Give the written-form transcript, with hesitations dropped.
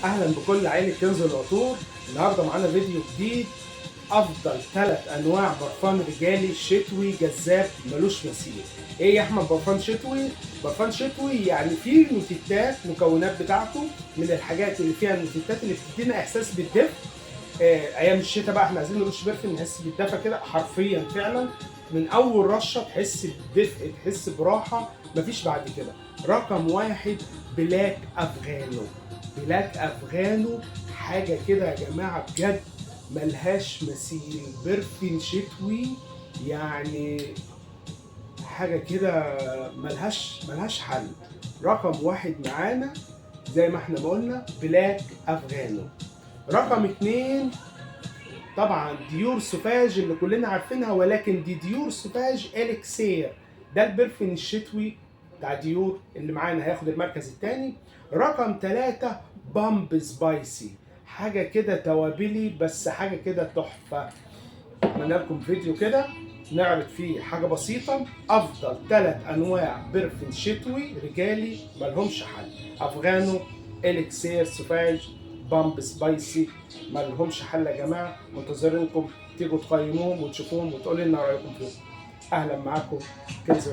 اهلا بكل عائله كنز العطور. النهارده معانا فيديو جديد. افضل 3 انواع برفان رجالي شتوي جذاب ملوش مثيل. ايه يا احمد برفان شتوي؟ برفان شتوي يعني فيه نوتيتات، مكونات بتاعته من الحاجات اللي فيها النوتيتات اللي بتدينا احساس بالدفء. ايام الشتاء بقى احنا عايزين نرش برفان نحس بالدفء كده حرفيا فعلا. من اول رشه تحس بدفء، تحس براحه، مفيش بعد كده. رقم واحد بلاك افغانو. بلاك افغانو حاجه كده يا جماعه بجد ملهاش مثيل. برفين شتوي يعني حاجه كده ملهاش حل. رقم واحد معانا زي ما احنا ما قلنا بلاك افغانو. رقم اتنين طبعا ديور سوفاج اللي كلنا عارفينها، ولكن دي ديور سوفاج اليكسير. ده البرفين الشتوي بتاع ديور اللي معانا هياخد المركز الثاني. رقم ثلاثة بامب سبايسي، حاجة كده توابلي بس حاجة كده تحفة. عملنا لكم فيديو كده نعرض فيه حاجة بسيطة أفضل 3 أنواع برفين شتوي رجالي ملهمش حل. أفغانو، إليكسير سوفاج، بامب سبايسي، ملهمش حل يا جماعة. منتظرينكم تيجوا تقيموهم وتشوفوهم وتقولوا لنا رأيكم فيهم. أهلا معاكم كنز